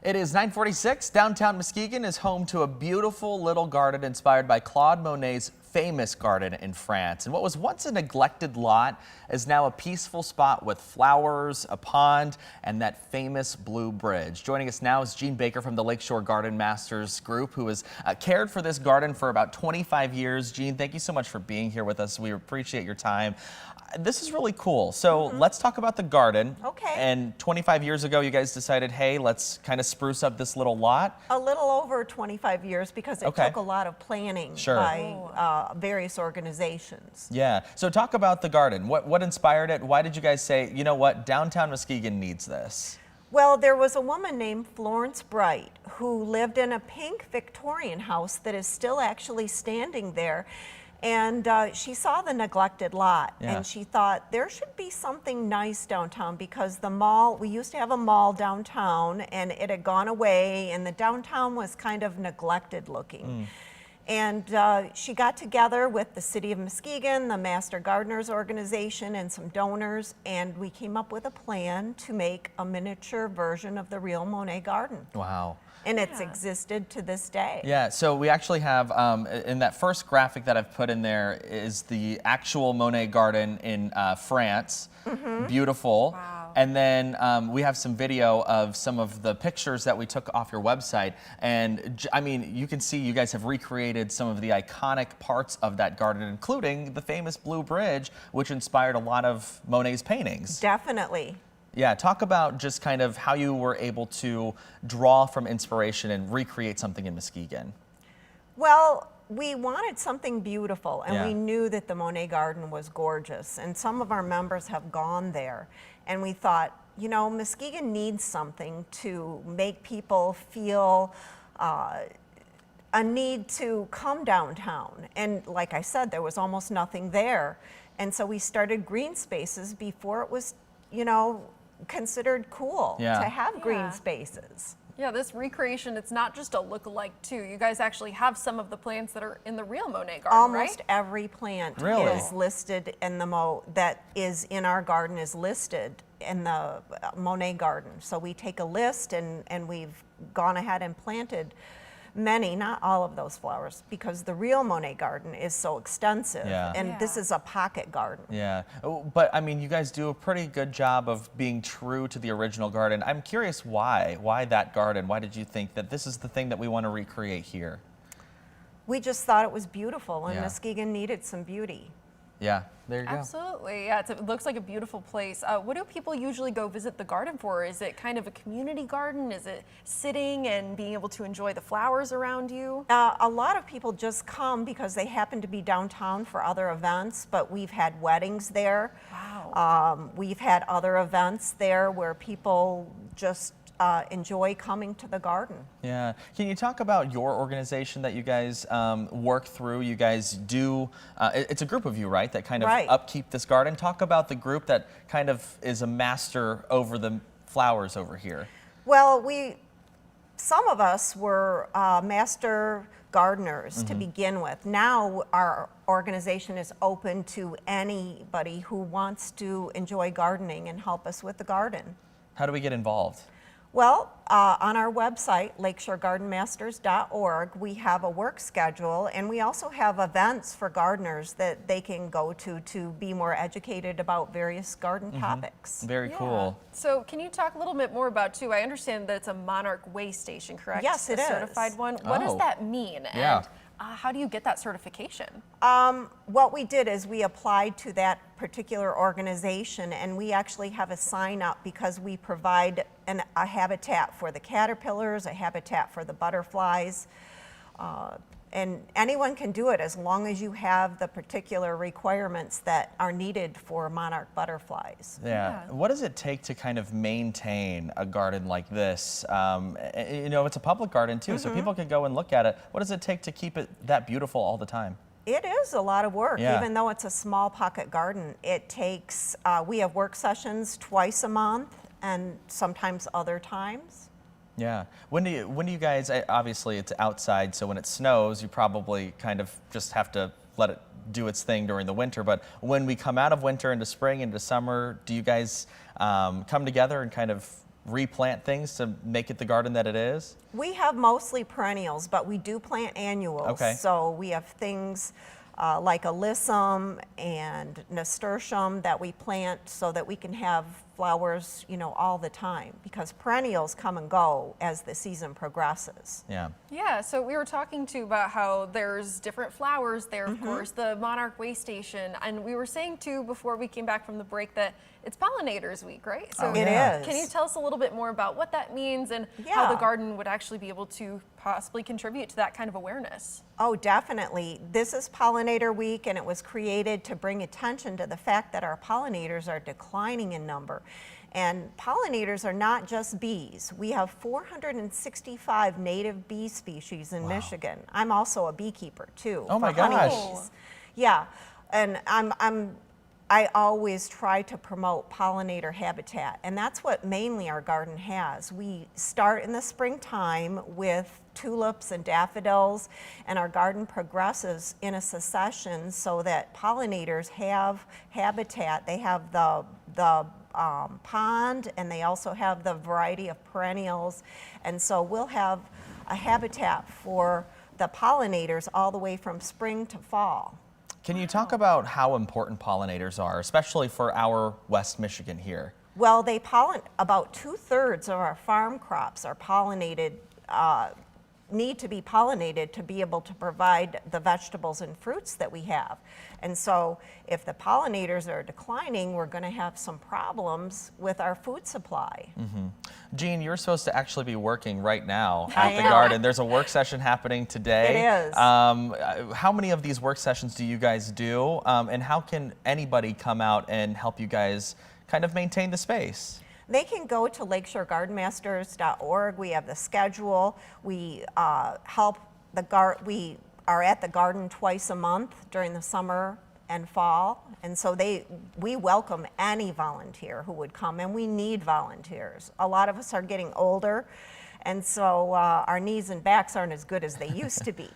It is 9:46. Downtown Muskegon is home to a beautiful little garden inspired by Claude Monet's famous garden in France. And what was once a neglected lot is now a peaceful spot with flowers, a pond, and that famous blue bridge. Joining us now is Jean Baker from the Lakeshore Garden Masters group, who has cared for this garden for about 25 years. Jean, thank you so much for being here with us. We appreciate your time. This is really cool. So let's talk about the garden. Okay. And 25 years ago, you guys decided, hey, let's kind of spruce up this little lot. A little over 25 years because it took a lot of planning by various organizations. Yeah. So talk about the garden. What inspired it? Why did you guys say, you know what, downtown Muskegon needs this? Well, there was a woman named Florence Bright who lived in a pink Victorian house that is still actually standing there. And she saw the neglected lot and she thought there should be something nice downtown because the mall, we used to have a mall downtown and it had gone away and the downtown was kind of neglected looking. And she got together with the City of Muskegon, the Master Gardeners Organization, and some donors, and we came up with a plan to make a miniature version of the real Monet Garden. Wow. And it's existed to this day. Yeah, so we actually have, in that first graphic that I've put in there is the actual Monet Garden in France. Beautiful. Wow. And then we have some video of some of the pictures that we took off your website. And I mean, you can see you guys have recreated some of the iconic parts of that garden, including the famous Blue Bridge, which inspired a lot of Monet's paintings. Definitely. Yeah, talk about just kind of how you were able to draw from inspiration and recreate something in Muskegon. Well, we wanted something beautiful, and we knew that the Monet Garden was gorgeous, and some of our members have gone there, and we thought, you know, Muskegon needs something to make people feel a need to come downtown. And like I said, there was almost nothing there, and so we started green spaces before it was, you know, considered cool to have green spaces. Yeah, this recreation, it's not just a look-alike too. You guys actually have some of the plants that are in the real Monet Garden, Almost every plant is listed in the that is in our garden is listed in the Monet Garden. So we take a list and we've gone ahead and planted many, not all of those flowers, because the real Monet Garden is so extensive, and this is a pocket garden. Yeah, but I mean, you guys do a pretty good job of being true to the original garden. I'm curious why that garden? Why did you think that this is the thing that we want to recreate here? We just thought it was beautiful, and Muskegon needed some beauty. Yeah, there you go. Absolutely, yeah, it looks like a beautiful place. What do people usually go visit the garden for? Is it kind of a community garden? Is it sitting and being able to enjoy the flowers around you? A lot of people just come because they happen to be downtown for other events, but we've had weddings there. Wow. We've had other events there where people just enjoy coming to the garden. Yeah. Can you talk about your organization that you guys work through? You guys do, it's a group of you, right, that kind of upkeep this garden. Talk about the group that kind of is a master over the flowers over here. Well, some of us were master gardeners to begin with. Now our organization is open to anybody who wants to enjoy gardening and help us with the garden. How do we get involved? Well, on our website, lakeshoregardenmasters.org, we have a work schedule, and we also have events for gardeners that they can go to be more educated about various garden topics. Very cool. So can you talk a little bit more about, too, I understand that it's a Monarch Way Station, correct? Yes, it is. A certified one. What does that mean? Yeah. And how do you get that certification? What we did is we applied to that particular organization, and we actually have a sign up because we provide a habitat for the caterpillars, a habitat for the butterflies, and anyone can do it as long as you have the particular requirements that are needed for monarch butterflies. Yeah. What does it take to kind of maintain a garden like this? You know, it's a public garden too, so people can go and look at it. What does it take to keep it that beautiful all the time? It is a lot of work, even though it's a small pocket garden. It takes, we have work sessions twice a month and sometimes other times. Yeah. When do you guys, obviously it's outside, so when it snows, you probably kind of just have to let it do its thing during the winter. But when we come out of winter into spring, into summer, do you guys come together and kind of replant things to make it the garden that it is? We have mostly perennials, but we do plant annuals. Okay. So we have things like alyssum and nasturtium that we plant so that we can have flowers, you know, all the time, because perennials come and go as the season progresses. Yeah. Yeah, so we were talking too about how there's different flowers there, of course, the Monarch Way Station, and we were saying too before we came back from the break that it's Pollinators Week, right? So It is. Can you tell us a little bit more about what that means and how the garden would actually be able to possibly contribute to that kind of awareness? Oh, definitely. This is Pollinator Week, and it was created to bring attention to the fact that our pollinators are declining in number. And pollinators are not just bees. We have 465 native bee species in Michigan. I'm also a beekeeper too. Oh my for honeybees. gosh. Yeah, and I always try to promote pollinator habitat, and that's what mainly our garden has. We start in the springtime with tulips and daffodils, and our garden progresses in a succession so that pollinators have habitat. They have the pond, and they also have the variety of perennials, and so we'll have a habitat for the pollinators all the way from spring to fall. Can you talk about how important pollinators are, especially for our West Michigan here? Well, they about 2/3 of our farm crops are pollinated, need to be pollinated to be able to provide the vegetables and fruits that we have. And so if the pollinators are declining, we're going to have some problems with our food supply. Jean, you're supposed to actually be working right now I at the am. garden. There's a work session happening today. It is. How many of these work sessions do you guys do? And how can anybody come out and help you guys kind of maintain the space? They can go to lakeshoregardenmasters.org. We have the schedule. We help we are at the garden twice a month during the summer and fall, and so we welcome any volunteer who would come, and we need volunteers. A lot of us are getting older, and so our knees and backs aren't as good as they used to be.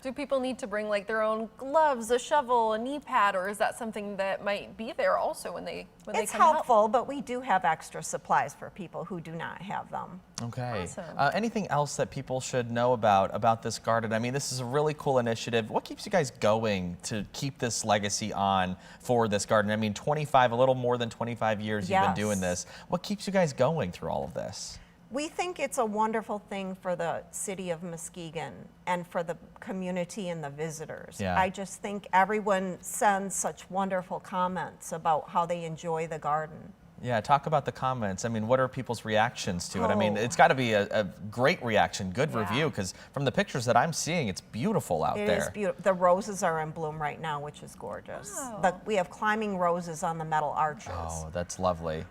Do people need to bring like their own gloves, a shovel, a knee pad, or is that something that might be there also when they come It's to help? helpful, but we do have extra supplies for people who do not have them. Okay. Awesome. Anything else that people should know about this garden? I mean, this is a really cool initiative. What keeps you guys going to keep this legacy on for this garden? I mean, a little more than 25 years you've been doing this. What keeps you guys going through all of this? We think it's a wonderful thing for the city of Muskegon and for the community and the visitors. Yeah. I just think everyone sends such wonderful comments about how they enjoy the garden. Yeah, talk about the comments. I mean, what are people's reactions to it? I mean, Oh. it's got to be a great reaction, good review, because from the pictures that I'm seeing, it's beautiful out It there. is beautiful. The roses are in bloom right now, which is gorgeous. Wow. We have climbing roses on the metal arches. Oh, that's lovely.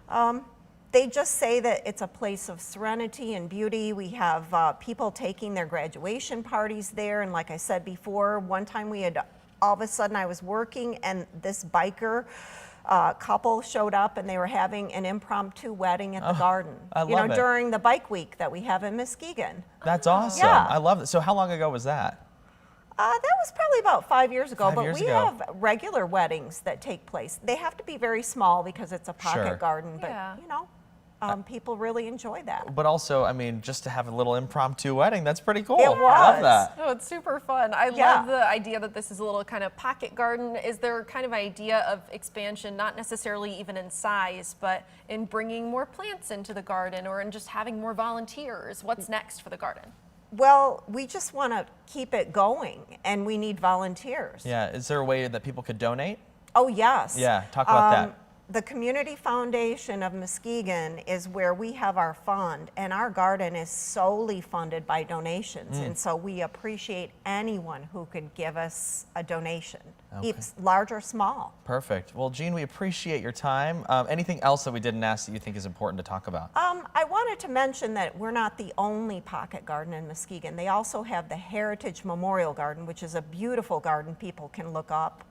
They just say that it's a place of serenity and beauty. We have people taking their graduation parties there. And like I said before, one time all of a sudden I was working and this biker couple showed up and they were having an impromptu wedding at the garden. I love it. During the bike week that we have in Muskegon. That's awesome. Yeah. I love it. So how long ago was that? That was probably about 5 years ago, 5 but years we ago. have regular weddings that take place. They have to be very small because it's a pocket Sure. garden, but Yeah. people really enjoy that. But also, I mean, just to have a little impromptu wedding, that's pretty cool. It I love was. that. Oh, it's super fun. I Yeah. love the idea that this is a little kind of pocket garden. Is there kind of idea of expansion, not necessarily even in size, but in bringing more plants into the garden or in just having more volunteers? What's next for the garden? Well, we just want to keep it going, and we need volunteers. Yeah, is there a way that people could donate? Oh, yes. Yeah, talk about that. The Community Foundation of Muskegon is where we have our fund, and our garden is solely funded by donations. And so we appreciate anyone who could give us a donation, it's large or small. Perfect. Well, Jean, we appreciate your time. Anything else that we didn't ask that you think is important to talk about? I wanted to mention that we're not the only pocket garden in Muskegon. They also have the Heritage Memorial Garden, which is a beautiful garden people can look up.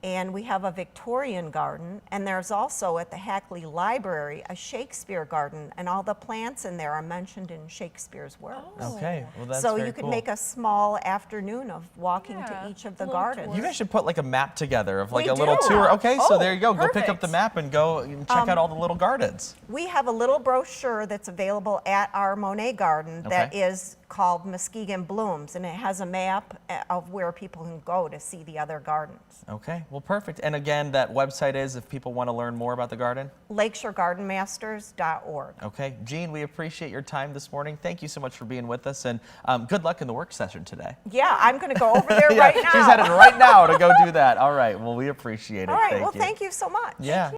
and we have a Victorian garden, and there's also at the Hackley Library a Shakespeare garden, and all the plants in there are mentioned in Shakespeare's works. Okay, well that's So very you could cool. make a small afternoon of walking Yeah, to each of the a little gardens. tour. You guys should put like a map together of like We a little do. tour. Okay, so Oh, there you go. Go pick up perfect. the map and go and check out all the little gardens. We have a little brochure that's available at our Monet Garden that Okay. is called Muskegon Blooms, and it has a map of where people can go to see the other gardens. Okay, well perfect. And again, that website is if people want to learn more about the garden. LakeshoreGardenMasters.org. Okay, Jean, we appreciate your time this morning. Thank you so much for being with us, and good luck in the work session today. Yeah, I'm going to go over there Yeah, right now. she's headed right now to go do that. All right, well we appreciate it. All right, Thank well, you. thank you so much. Yeah.